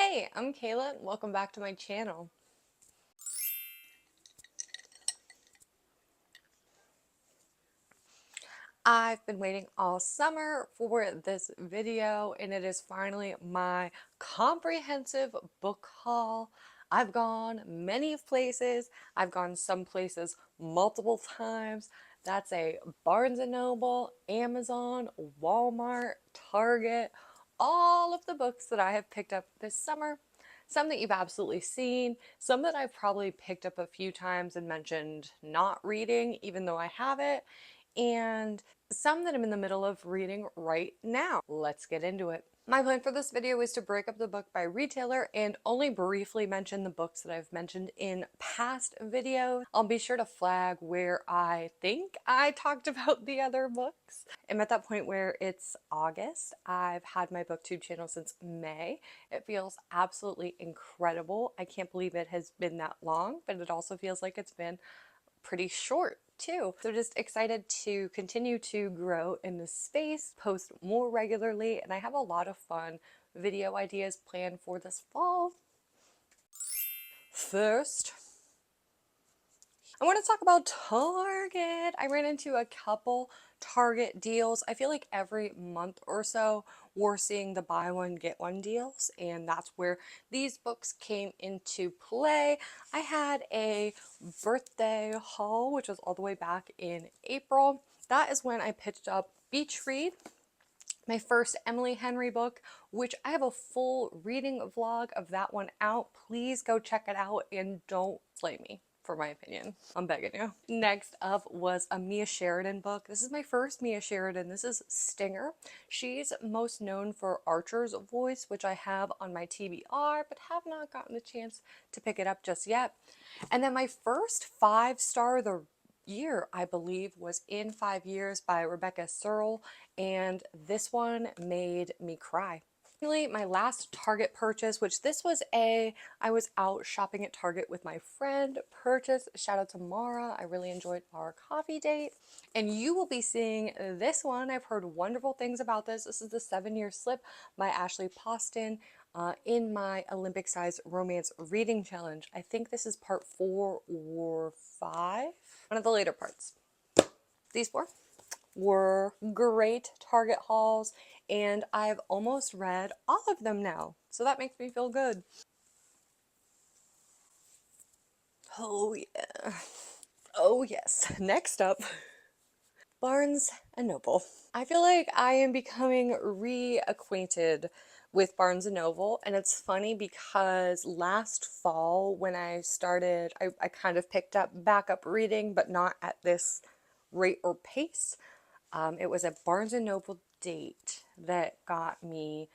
Hey, I'm Kayla and welcome back to my channel. I've been waiting all summer for this video and it is finally my comprehensive book haul. I've gone many places. I've gone some places multiple times. That's a Barnes& and Noble, Amazon, Walmart, Target, all of the books that I have picked up this summer. Some that you've absolutely seen, some that I've probably picked up a few times and mentioned not reading, even though I have it, and some that I'm in the middle of reading right now. Let's get into it. My plan for this video is to break up the book by retailer and only briefly mention the books that I've mentioned in past videos. I'll be sure to flag where I think I talked about the other books. I'm at that point where it's August. I've had my booktube channel since May. It feels absolutely incredible. I can't believe it has been that long, but it also feels like it's been pretty short too. So just excited to continue to grow in this space, post more regularly, and I have a lot of fun video ideas planned for this fall. First, I want to talk about Target. I ran into a couple Target deals. I feel like every month or so we're seeing the buy one get one deals, and that's where these books came into play. I had a birthday haul, which was all the way back in April. That is when I picked up Beach Read, my first Emily Henry book, which I have a full reading vlog of that one out. Please go check it out and don't slay me for my opinion. I'm begging you. Next up was a Mia Sheridan book. This is my first Mia Sheridan. This is Stinger. She's most known for Archer's Voice, which I have on my TBR, but have not gotten the chance to pick it up just yet. And then my first 5-star of the year, I believe, was In 5 Years by Rebecca Searle, and this one made me cry. Finally, my last Target purchase, which this was I was out shopping at Target with my friend purchase. Shout out to Mara. I really enjoyed our coffee date. And you will be seeing this one. I've heard wonderful things about this. This is the 7-Year Slip by Ashley Poston in my Olympic size romance reading challenge. I think this is part 4 or 5. One of the later parts. These 4 were great Target hauls, and I've almost read all of them now, so that makes me feel good. Oh yeah. Oh yes. Next up, Barnes & Noble. I feel like I am becoming reacquainted with Barnes & Noble, and it's funny because last fall when I started, I kind of picked up back up reading, but not at this rate or pace. It was a Barnes & Noble date that got me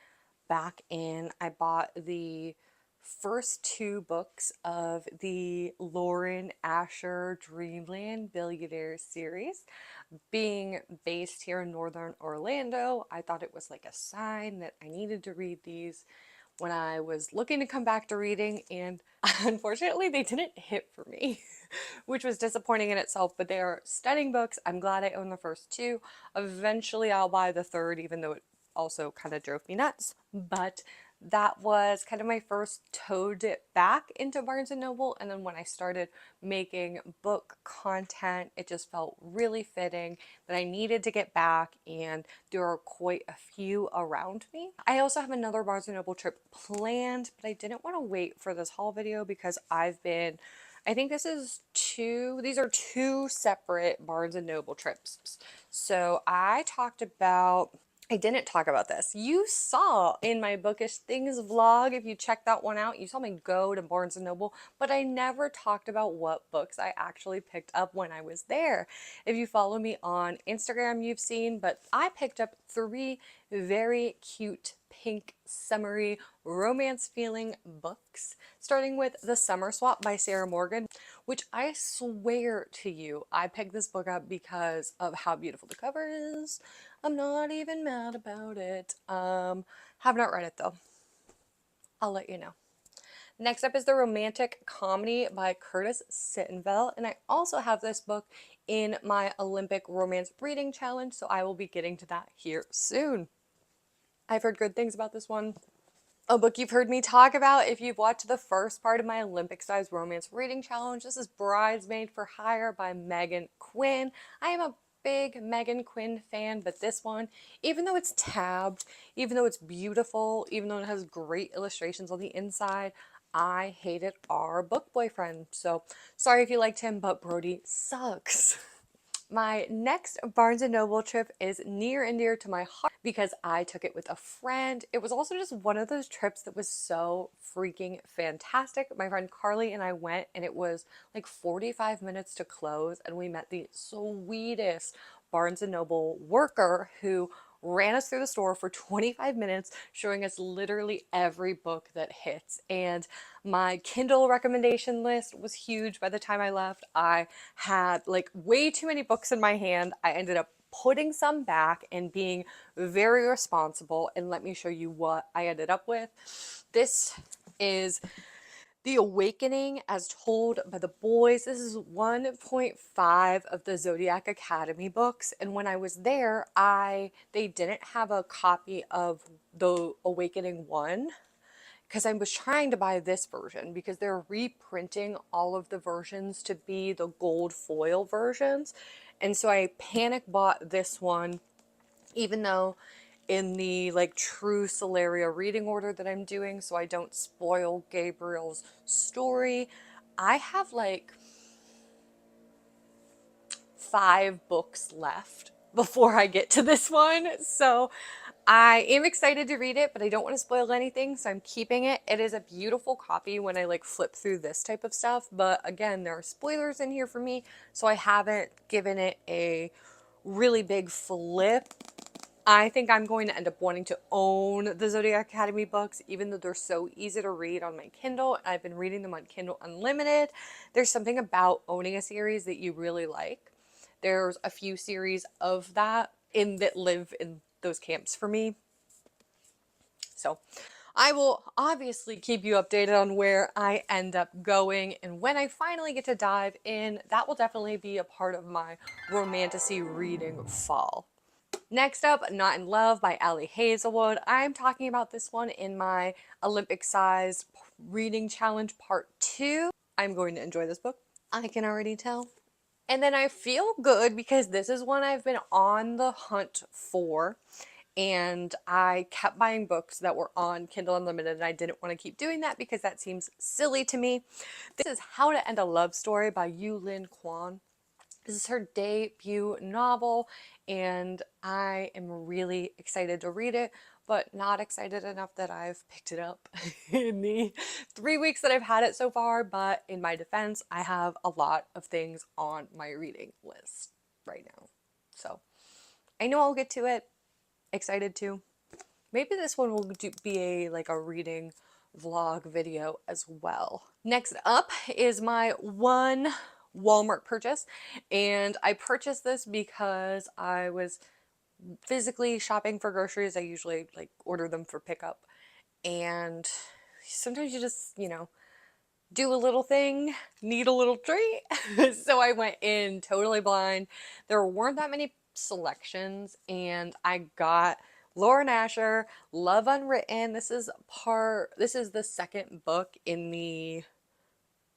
back in. I bought the first 2 books of the Lauren Asher Dreamland Billionaire series. Being based here in Northern Orlando, I thought it was like a sign that I needed to read these when I was looking to come back to reading, and unfortunately they didn't hit for me, which was disappointing in itself, but they are stunning books. I'm glad I own the first 2. Eventually I'll buy the 3rd, even though it also kind of drove me nuts, but that was kind of my first toe dip back into Barnes & Noble, and then when I started making book content, it just felt really fitting that I needed to get back, and there are quite a few around me. I also have another Barnes & Noble trip planned, but I didn't want to wait for this haul video because I think these are 2 separate Barnes & Noble trips. So I didn't talk about this. You saw in my Bookish Things vlog, if you check that one out, you saw me go to Barnes & Noble, but I never talked about what books I actually picked up when I was there. If you follow me on Instagram, you've seen, but I picked up 3 very cute pink summery romance feeling books, starting with The Summer Swap by Sarah Morgan, which I swear to you, I picked this book up because of how beautiful the cover is. I'm not even mad about it. Have not read it though. I'll let you know. Next up is The Romantic Comedy by Curtis Sittenfeld, and I also have this book in my Olympic Romance Reading Challenge, so I will be getting to that here soon. I've heard good things about this one. A book you've heard me talk about if you've watched the first part of my Olympic-sized romance reading challenge. This is Bridesmaid for Hire by Megan Quinn. I am a big Megan Quinn fan, but this one, even though it's tabbed, even though it's beautiful, even though it has great illustrations on the inside, I hated our book boyfriend. So sorry if you liked him, but Brody sucks. My next Barnes& and Noble trip is near and dear to my heart because I took it with a friend. It was also just one of those trips that was so freaking fantastic. My friend Carly and I went, and it was like 45 minutes to close, and we met the sweetest Barnes& and Noble worker who ran us through the store for 25 minutes, showing us literally every book that hits. And my Kindle recommendation list was huge by the time I left. I had like way too many books in my hand. I ended up putting some back and being very responsible. And let me show you what I ended up with. This is The Awakening as Told by the Boys. This is 1.5 of the Zodiac Academy books. And when I was there, they didn't have a copy of The Awakening 1 because I was trying to buy this version because they're reprinting all of the versions to be the gold foil versions. And so I panic bought this one, even though in the like true Solaria reading order that I'm doing, so I don't spoil Gabriel's story, I have like 5 books left before I get to this one. So I am excited to read it, but I don't want to spoil anything, so I'm keeping it. It is a beautiful copy when I like flip through this type of stuff, but again, there are spoilers in here for me, so I haven't given it a really big flip. I think I'm going to end up wanting to own the Zodiac Academy books, even though they're so easy to read on my Kindle. I've been reading them on Kindle Unlimited. There's something about owning a series that you really like. There's a few series of that live in those camps for me. So I will obviously keep you updated on where I end up going, and when I finally get to dive in, that will definitely be a part of my Romantasy reading fall. Next up, Not in Love by Ali Hazelwood. I'm talking about this one in my Olympic-sized reading challenge part 2. I'm going to enjoy this book. I can already tell. And then I feel good because this is one I've been on the hunt for. And I kept buying books that were on Kindle Unlimited, and I didn't want to keep doing that because that seems silly to me. This is How to End a Love Story by Yu Lin Quan. This is her debut novel, and I am really excited to read it, but not excited enough that I've picked it up in the 3 weeks that I've had it so far. But in my defense, I have a lot of things on my reading list right now. So I know I'll get to it. Excited to. Maybe this one will be a reading vlog video as well. Next up is my one Walmart purchase, and I purchased this because I was physically shopping for groceries. I usually like order them for pickup, and sometimes you just, do a little thing, need a little treat. So I went in totally blind. There weren't that many selections, and I got Laura Nasher, Love Unwritten. This is the second book in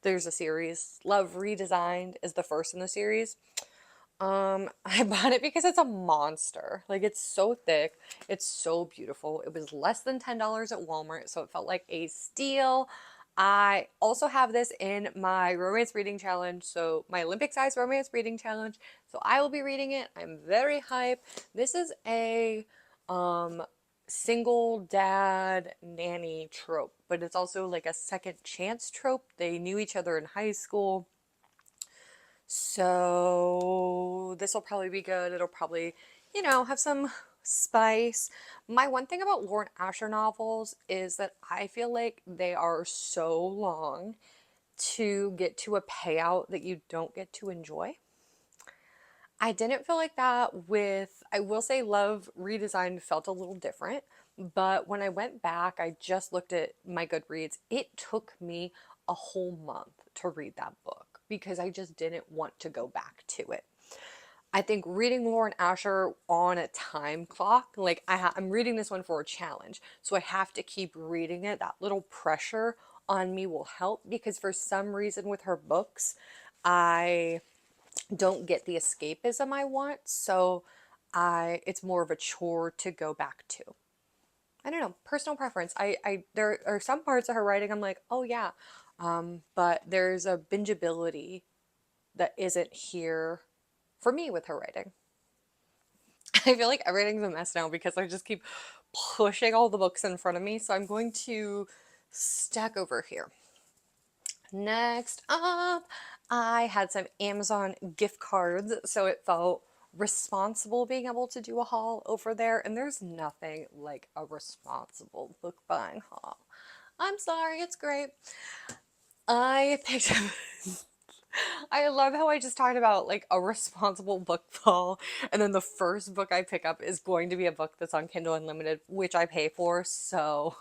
there's a series. Love Redesigned is the first in the series. I bought it because it's a monster. Like, it's so thick. It's so beautiful. It was less than $10 at Walmart, so it felt like a steal. I also have this in my romance reading challenge, so my Olympic-sized romance reading challenge. So I will be reading it. I'm very hyped. This is a single dad nanny trope, but it's also like a second chance trope. They knew each other in high school. So this will probably be good. It'll probably, have some spice. My one thing about Lauren Asher novels is that I feel like they are so long to get to a payout that you don't get to enjoy. I didn't feel like that with, I will say Love Redesigned felt a little different, but when I went back, I just looked at my Goodreads. It took me a whole month to read that book because I just didn't want to go back to it. I think reading Lauren Asher on a time clock, like I'm reading this one for a challenge, so I have to keep reading it. That little pressure on me will help because for some reason with her books, I don't get the escapism I want, so I it's more of a chore to go back to. I don't know, personal preference. I there are some parts of her writing I'm like, oh yeah, but there's a bingeability that isn't here for me with her writing. I feel like everything's a mess now because I just keep pushing all the books in front of me. So I'm going to stack over here. Next up, I had some Amazon gift cards, so it felt responsible being able to do a haul over there. And there's nothing like a responsible book buying haul. I'm sorry, it's great. I picked up I love how I just talked about like a responsible book haul, and then the first book I pick up is going to be a book that's on Kindle Unlimited, which I pay for, so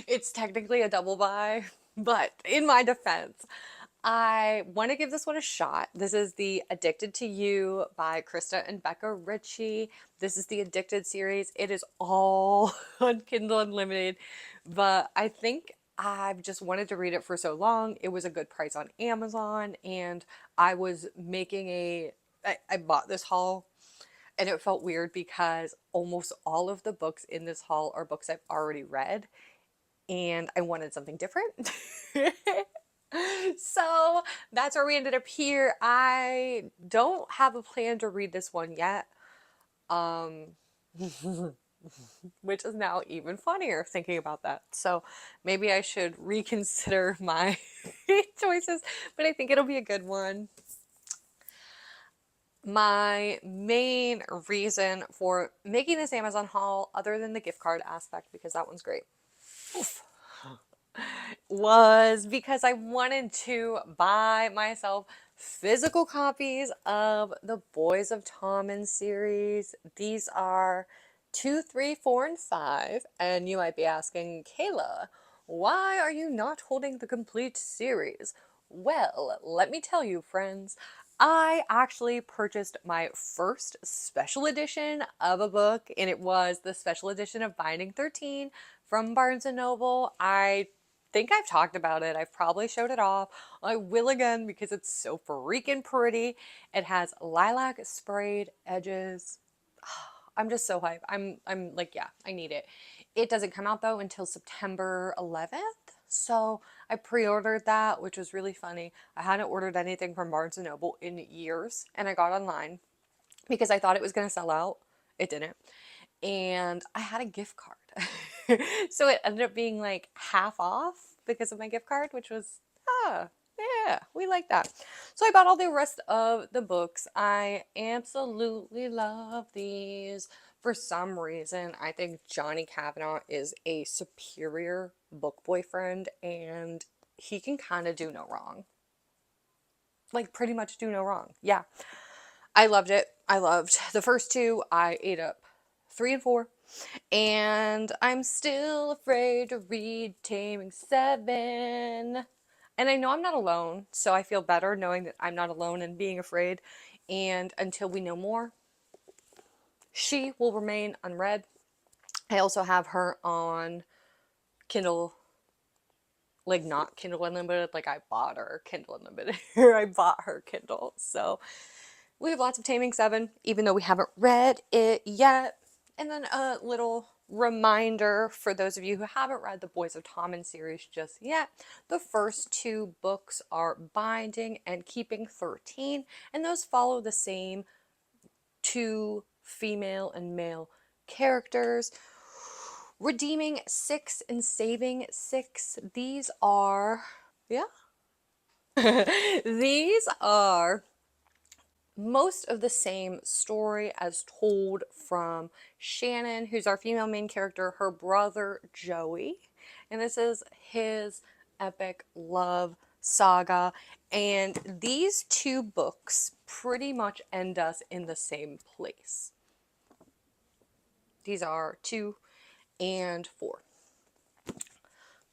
it's technically a double buy. But in my defense, I want to give this one a shot. This is the Addicted to You by Krista and Becca Ritchie. This is the Addicted series. It is all on Kindle Unlimited, but I think I've just wanted to read it for so long. It was a good price on Amazon, and I was making I bought this haul, and it felt weird because almost all of the books in this haul are books I've already read, and I wanted something different. So that's where we ended up here. I don't have a plan to read this one yet, um, which is now even funnier thinking about that. So maybe I should reconsider my choices, but I think it'll be a good one. My main reason for making this Amazon haul, other than the gift card aspect, because that one's great, was because I wanted to buy myself physical copies of the Boys of Tommen series. These are 2, 3, 4, and 5. And you might be asking, Kayla, why are you not holding the complete series? Well, let me tell you, friends. I actually purchased my first special edition of a book, and it was the special edition of Binding 13 from Barnes& and Noble. I think I've talked about it. I've probably showed it off. I will again because it's so freaking pretty. It has lilac sprayed edges. I'm just so hyped. I'm like, yeah, I need it. It doesn't come out though until September 11th. So I pre-ordered that, which was really funny. I hadn't ordered anything from Barnes& and Noble in years, and I got online because I thought it was going to sell out. It didn't. And I had a gift card. So it ended up being like half off because of my gift card, which was, ah, yeah, we like that. So I bought all the rest of the books. I absolutely love these. For some reason, I think Johnny Kavanaugh is a superior book boyfriend, and he can kind of do no wrong. Like, pretty much do no wrong. Yeah. I loved it. I loved the first two. I ate up 3 and 4. And I'm still afraid to read Taming 7. And I know I'm not alone, so I feel better knowing that I'm not alone and being afraid. And until we know more, she will remain unread. I also have her on Kindle, like not Kindle Unlimited, like I bought her Kindle Unlimited, or I bought her Kindle. So we have lots of Taming 7, even though we haven't read it yet. And then a little reminder for those of you who haven't read the Boys of Tommen series just yet. The first 2 books are Binding and Keeping 13, and those follow the same 2 female and male characters, redeeming 6 and saving 6. These are, yeah, these are most of the same story as told from Shannon, who's our female main character, her brother Joey. And this is his epic love saga. And these 2 books pretty much end us in the same place. These are 2 and 4.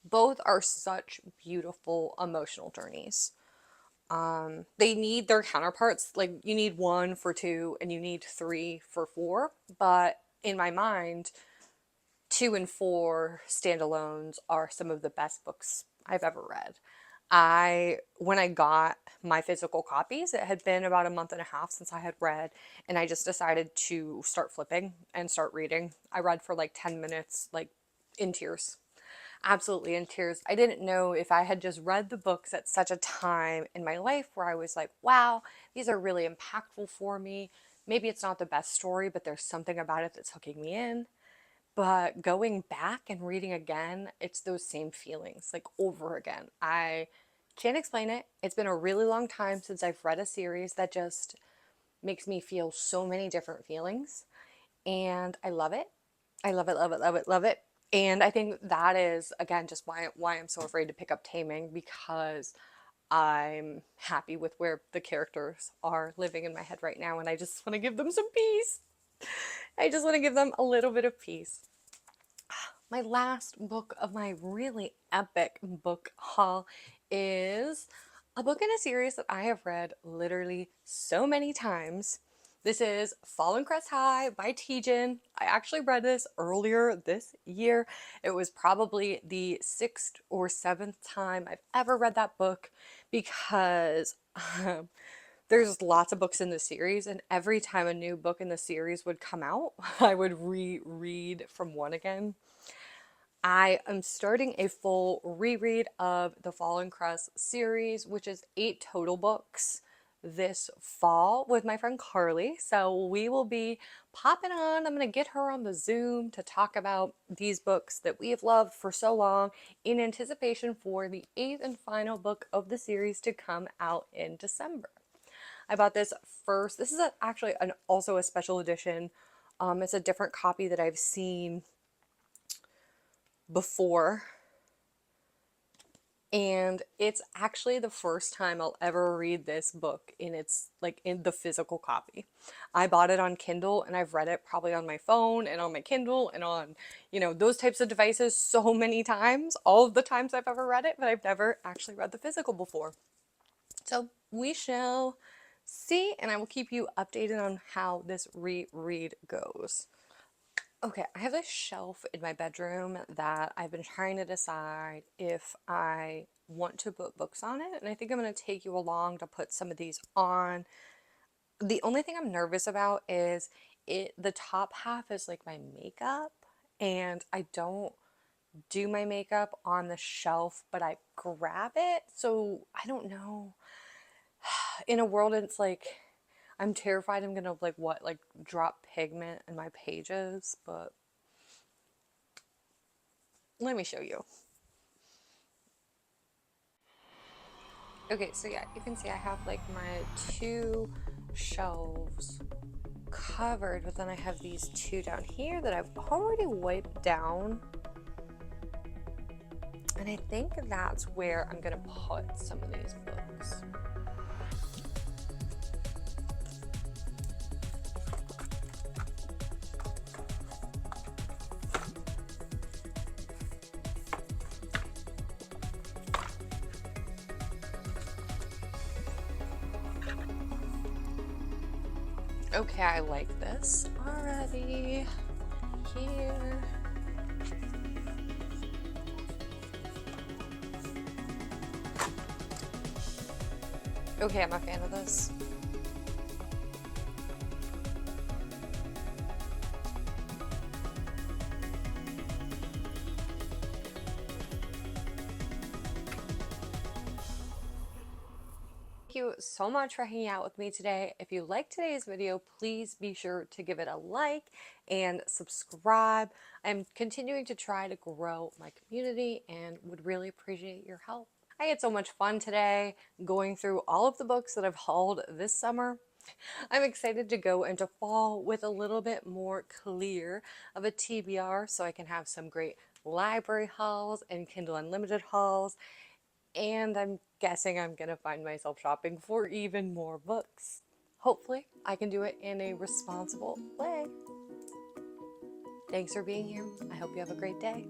Both are such beautiful emotional journeys. They need their counterparts. Like you need one for two and you need three for four. But in my mind, two and four standalones are some of the best books I've ever read. When I got my physical copies, it had been about a month and a half since I had read, and I just decided to start flipping and start reading. I read for like 10 minutes, like in tears. Absolutely in tears. I didn't know if I had just read the books at such a time in my life where I was like, wow, these are really impactful for me. Maybe it's not the best story, but there's something about it that's hooking me in. But going back and reading again, it's those same feelings, like over again. I can't explain it. It's been a really long time since I've read a series that just makes me feel so many different feelings. And I love it. I love it, love it, love it, love it. And I think that is, again, just why I'm so afraid to pick up Taming, because I'm happy with where the characters are living in my head right now. And I just want to give them some peace. I just want to give them a little bit of peace. My last book of my really epic book haul is a book in a series that I have read literally so many times. This is Fallen Crest High by Tejan. I actually read this earlier this year. It was probably the sixth or seventh time I've ever read that book because there's lots of books in the series, and every time a new book in the series would come out, I would reread from one again. I am starting a full reread of the Fallen Crest series, which is 8 total books this fall with my friend Carly. So we will be popping on. I'm going to get her on the Zoom to talk about these books that we have loved for so long in anticipation for the 8th and final book of the series to come out in December. I bought this first. This is actually also a special edition. It's a different copy that I've seen before, and it's actually the first time I'll ever read this book in its like in the physical copy. I bought it on Kindle and I've read it probably on my phone and on my Kindle and on, those types of devices so many times, all of the times I've ever read it, but I've never actually read the physical before. So we shall see, and I will keep you updated on how this reread goes. Okay, I have a shelf in my bedroom that I've been trying to decide if I want to put books on it, and I think I'm going to take you along to put some of these on. The only thing I'm nervous about is the top half is like my makeup, and I don't do my makeup on the shelf, but I grab it, so I don't know. In a world it's like I'm terrified I'm gonna like drop pigment in my pages, but let me show you. Okay, so yeah, you can see I have like my 2 shelves covered, but then I have these 2 down here that I've already wiped down. And I think that's where I'm gonna put some of these books. Okay, I like this already. Here. Okay, I'm a fan of this. Thank you so much for hanging out with me today. If you liked today's video, please be sure to give it a like and subscribe. I'm continuing to try to grow my community and would really appreciate your help. I had so much fun today going through all of the books that I've hauled this summer. I'm excited to go into fall with a little bit more clear of a TBR so I can have some great library hauls and Kindle Unlimited hauls. And I'm guessing I'm gonna find myself shopping for even more books. Hopefully, I can do it in a responsible way. Thanks for being here. I hope you have a great day.